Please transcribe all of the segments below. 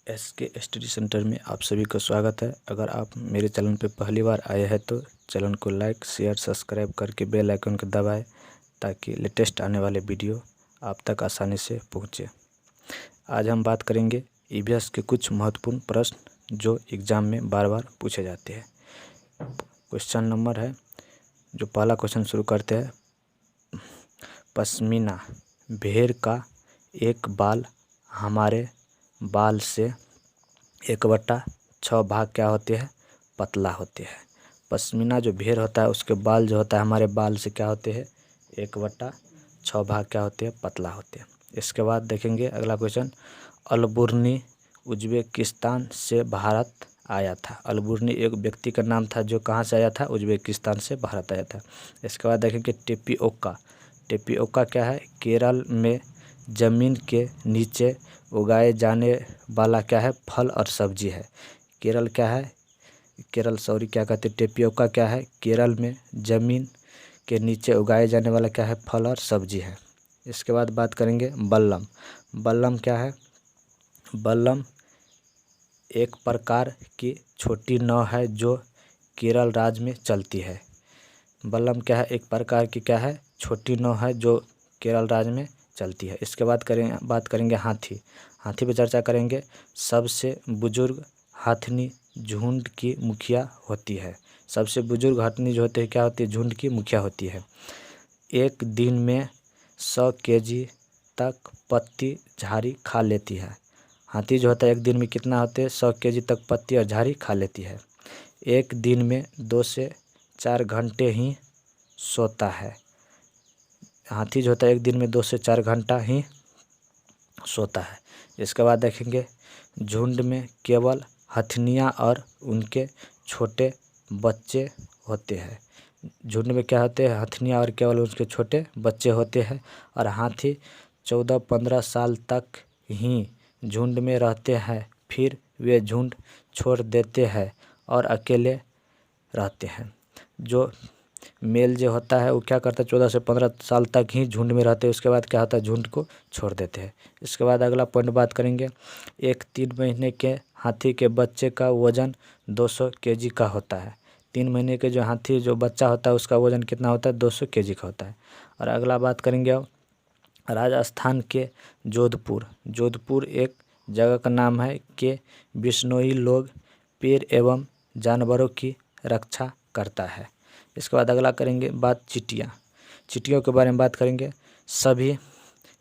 SK study centre में आप सभी का स्वागत है। अगर आप मेरे चैनल पर पहली बार आए हैं तो चैनल को लाइक शेयर सब्सक्राइब करके बेल आइकन को दबाएं ताकि लेटेस्ट आने वाले वीडियो आप तक आसानी से पहुंचे। आज हम बात करेंगे EVS के कुछ महत्वपूर्ण प्रश्न जो एग्ज़ाम में बार बार पूछे जाते हैं। क्वेश्चन नंबर है, जो पहला क्वेश्चन शुरू करते हैं। पश्मीना भेड़ का एक बाल हमारे बाल से 1/6 भाग क्या होते हैं? पतला होते हैं। पश्मीना जो भेड़ होता है उसके बाल जो होता है हमारे बाल से क्या होते हैं? 1/6 भाग क्या होते हैं? पतला होते हैं। इसके बाद देखेंगे अगला क्वेश्चन। अलबुर्नी उज्बेकिस्तान से भारत आया था। अलबुर्नी एक व्यक्ति का नाम था जो कहाँ से आया था? उज्बेकिस्तान से भारत आया था। इसके बाद देखेंगे टेपिओका। टेपिओका क्या है? केरल में ज़मीन के नीचे उगाए जाने वाला क्या है? फल और सब्जी है। केरल क्या है? क्या कहते हैं? टेपिओका क्या है? केरल में ज़मीन के नीचे उगाए जाने वाला क्या है? फल और सब्जी है। इसके बाद बात करेंगे बल्लम। बल्लम क्या है? बल्लम एक प्रकार की छोटी नाव है जो केरल राज्य में चलती है। बल्लम क्या है? एक प्रकार की क्या है? छोटी नाव है जो केरल राज्य में चलती है। इसके बाद बात करेंगे हाथी। हाथी पे चर्चा करेंगे। सबसे बुजुर्ग हथनी झुंड की मुखिया होती है। सबसे बुजुर्ग हथनी जो होती है क्या होती है? झुंड की मुखिया होती है। एक दिन में 100 kg तक पत्ती झाड़ी खा लेती है। हाथी जो होता है एक दिन में कितना होते हैं? 100 kg तक पत्ती और झाड़ी खा लेती है। एक दिन में 2 से 4 घंटे ही सोता है। हाथी जो होता है एक दिन में 2 से 4 घंटा ही सोता है। इसके बाद देखेंगे झुंड में केवल हथनियाँ और उनके छोटे बच्चे होते हैं। झुंड में क्या होते हैं? हथनियाँ और केवल उसके छोटे बच्चे होते हैं। और हाथी 14-15 साल तक ही झुंड में रहते हैं, फिर वे झुंड छोड़ देते हैं और अकेले रहते हैं। जो मेल जो होता है वो क्या करता है? 14 से 15 साल तक ही झुंड में रहते हैं। उसके बाद क्या होता है? झुंड को छोड़ देते हैं। इसके बाद अगला पॉइंट बात करेंगे। एक 3 महीने के हाथी के बच्चे का वजन 200 kg का होता है। 3 महीने के जो हाथी जो बच्चा होता है उसका वजन कितना होता है? 200 kg का होता है। और अगला बात करेंगे अब राजस्थान के जोधपुर। जोधपुर एक जगह का नाम है कि बिश्नोई लोग पेड़ एवं जानवरों की रक्षा करता है। इसके बाद अगला करेंगे बात चींटियाँ। चींटियों के बारे में बात करेंगे। सभी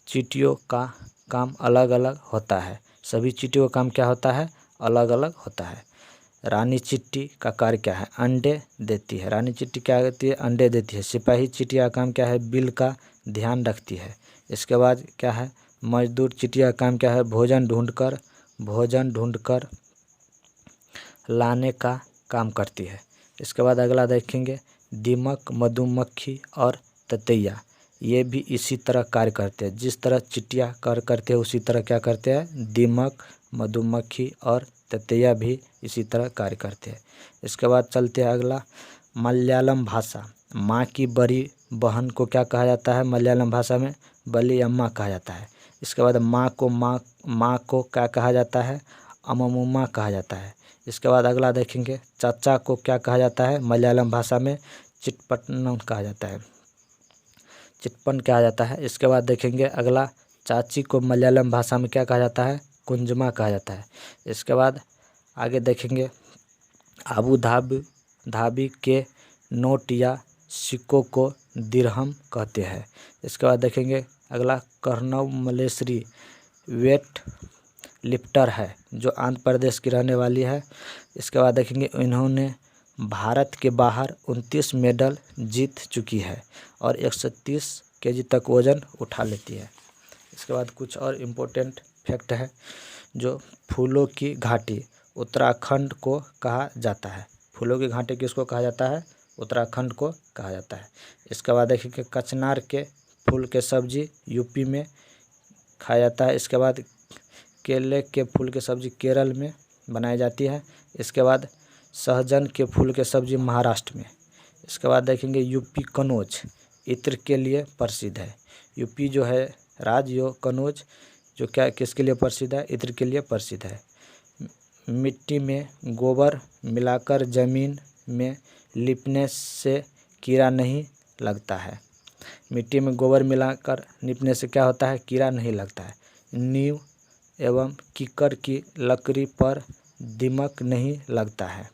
चींटियों का काम अलग अलग होता है। सभी चींटियों का काम क्या होता है? अलग अलग होता है। रानी चींटी का कार्य क्या है? अंडे देती है। रानी चींटी क्या करती है? अंडे देती है। सिपाही चींटिया का काम क्या है? बिल का ध्यान रखती है। इसके बाद क्या है? मजदूर चींटिया का काम क्या है? भोजन ढूंढकर लाने का काम करती है। इसके बाद अगला देखेंगे दीमक, मधुमक्खी और ततैया। ये भी इसी तरह कार्य करते हैं। जिस तरह चींटियाँ कार्य करते हैं उसी तरह क्या करते हैं? दीमक, मधुमक्खी और ततैया भी इसी तरह कार्य करते हैं। इसके बाद चलते हैं अगला मलयालम भाषा। माँ की बड़ी बहन को क्या कहा जाता है? मलयालम भाषा में बली अम्मा कहा जाता है। इसके बाद माँ को क्या कहा जाता है? अममुमा कहा जाता है। इसके बाद अगला देखेंगे चाचा को क्या कहा जाता है? मलयालम भाषा में चिटपटनम कहा जाता है। चिटपन कहा जाता है। इसके बाद देखेंगे अगला चाची को मलयालम भाषा में क्या कहा जाता है? कुंजमा कहा जाता है। इसके बाद आगे देखेंगे अबू धाबी के नोट या सिक्कों को दिरहम कहते हैं। इसके बाद देखेंगे अगला कर्नव मलेश्वरी वेट लिफ्टर है जो आंध्र प्रदेश की रहने वाली है। इसके बाद देखेंगे इन्होंने भारत के बाहर 29 मेडल जीत चुकी है और 130 kg तक वजन उठा लेती है। इसके बाद कुछ और इम्पोर्टेंट फैक्ट है। जो फूलों की घाटी उत्तराखंड को कहा जाता है। फूलों की घाटी किसको कहा जाता है? उत्तराखंड को कहा जाता है। इसके बाद देखिए कचनार के फूल के सब्जी यूपी में खाया जाता है। इसके बाद केले के फूल की सब्जी केरल में बनाई जाती है। इसके बाद सहजन के फूल के सब्जी महाराष्ट्र में। इसके बाद देखेंगे यूपी कनौज इत्र के लिए प्रसिद्ध है। यूपी जो है राज्य कनौज जो क्या किसके लिए प्रसिद्ध है? इत्र के लिए प्रसिद्ध है। मिट्टी में गोबर मिलाकर ज़मीन में लिपने से कीड़ा नहीं लगता है। मिट्टी में गोबर मिलाकर लिपने से क्या होता है, कीड़ा नहीं लगता है। नीम एवं कीकर की लकड़ी पर दीमक नहीं लगता है।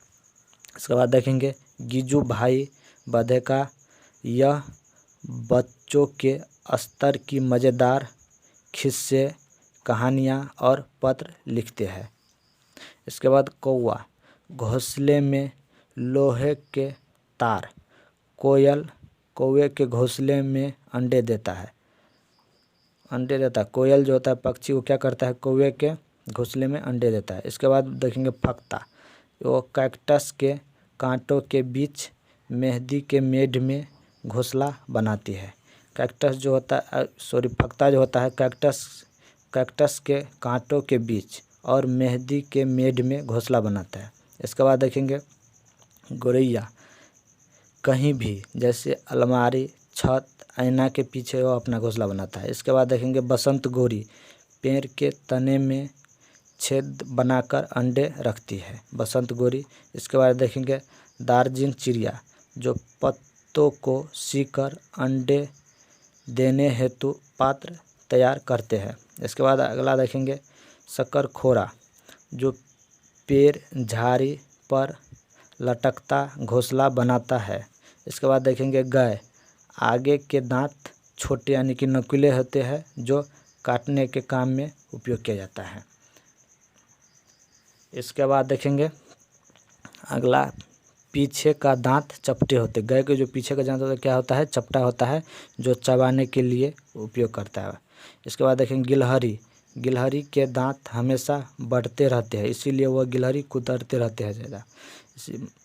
इसके बाद देखेंगे गिजू भाई बधे का यह बच्चों के स्तर की मज़ेदार किस्से, कहानियाँ और पत्र लिखते हैं। इसके बाद कौवा, घोंसले में लोहे के तार। कोयल कौवे के घोंसले में अंडे देता है। कोयल जो होता है पक्षी, वो क्या करता है, कौवे के घोंसले में अंडे देता है। इसके बाद देखेंगे फक्ता, वो कैक्टस के कांटों के बीच मेहंदी के मेढ़ में घोंसला बनाती है। कैक्टस जो होता है फक्ता जो होता है कैक्टस के कांटों के बीच और मेहंदी के मेढ़ में घोंसला बनाता है। इसके बाद देखेंगे गौरैया, कहीं भी जैसे अलमारी, छत, आईना के पीछे वो अपना घोंसला बनाता है। इसके बाद देखेंगे बसंत गोरी, पेड़ के तने में छेद बनाकर अंडे रखती है, बसंत गोरी। इसके बाद देखेंगे दार्जिन चिड़िया, जो पत्तों को सीकर अंडे देने हेतु पात्र तैयार करते हैं। इसके बाद अगला देखेंगे शकरखोरा, जो पेड़ झाड़ी पर लटकता घोंसला बनाता है। इसके बाद देखेंगे गाय, आगे के दांत छोटे यानी कि नुकीले होते हैं, जो काटने के काम में उपयोग किया जाता है। इसके बाद देखेंगे अगला पीछे का दांत चपटे होते। गाय के जो पीछे का दांत होता है क्या होता है, चपटा होता है, जो चबाने के लिए उपयोग करता है। इसके बाद देखेंगे गिलहरी के दांत हमेशा बढ़ते रहते हैं, इसीलिए वह गिलहरी कुतरते रहते हैं ज़्यादा।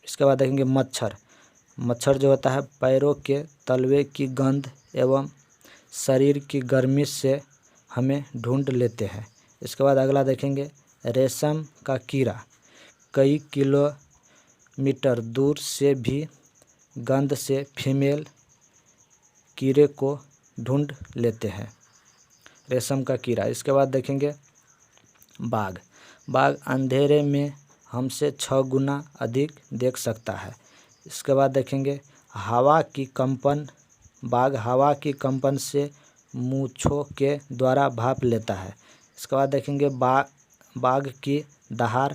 इसके बाद देखेंगे मच्छर जो होता है पैरों के तलवे की गंध एवं शरीर की गर्मी से हमें ढूंढ लेते हैं। इसके बाद अगला देखेंगे रेशम का कीड़ा, कई किलोमीटर दूर से भी गंध से फीमेल कीड़े को ढूंढ लेते हैं, रेशम का कीड़ा। इसके बाद देखेंगे बाघ अंधेरे में हमसे 6 गुना अधिक देख सकता है। इसके बाद देखेंगे बाघ हवा की कंपन से मूंछों के द्वारा भाप लेता है। इसके बाद देखेंगे बाघ की दहाड़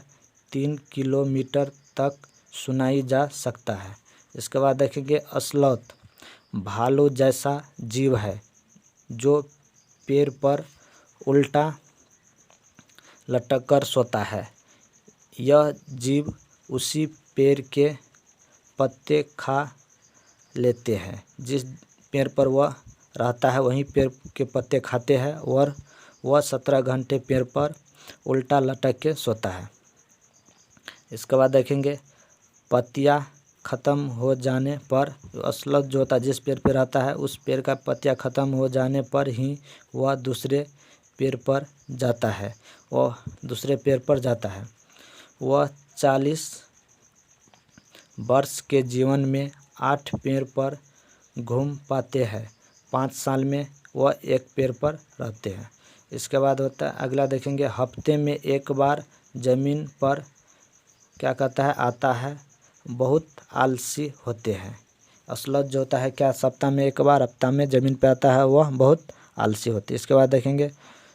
3 किलोमीटर तक सुनाई जा सकता है। इसके बाद देखेंगे स्लॉथ, भालू जैसा जीव है, जो पेड़ पर उल्टा लटक कर सोता है। यह जीव उसी पेड़ के पत्ते खा लेते हैं, जिस पेड़ पर वह रहता है वहीं पेड़ के पत्ते खाते हैं, और वह 17 घंटे पेड़ पर उल्टा लटक के सोता है। इसके बाद देखेंगे पत्तियाँ ख़त्म हो जाने पर, स्लथ जो होता है जिस पेड़ पर रहता है उस पेड़ का पत्तियाँ ख़त्म हो जाने पर ही वह दूसरे पेड़ पर जाता है। वह 40 वर्ष के जीवन में 8 पेड़ पर घूम पाते हैं, 5 साल में वह 1 पेड़ पर रहते हैं। इसके बाद होता है अगला देखेंगे हफ्ते में 1 बार ज़मीन पर क्या कहता है आता है, बहुत आलसी होते हैं। स्लथ जो होता है क्या सप्ताह में 1 बार हफ्ता में ज़मीन पर आता है, वह बहुत आलसी होती है। इसके बाद देखेंगे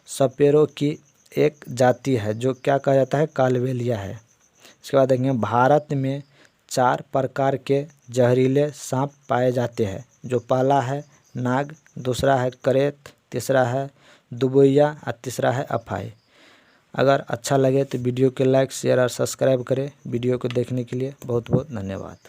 सपेरों की एक जाति है जो क्या कहा जाता है, कालबेलिया है। इसके बाद देखेंगे भारत में 4 प्रकार के जहरीले सांप पाए जाते हैं, जो पहला है नाग, दूसरा है करेत, तीसरा है दुबैया और तीसरा है अफाई। अगर अच्छा लगे तो वीडियो को लाइक, शेयर और सब्सक्राइब करें। वीडियो को देखने के लिए बहुत बहुत धन्यवाद।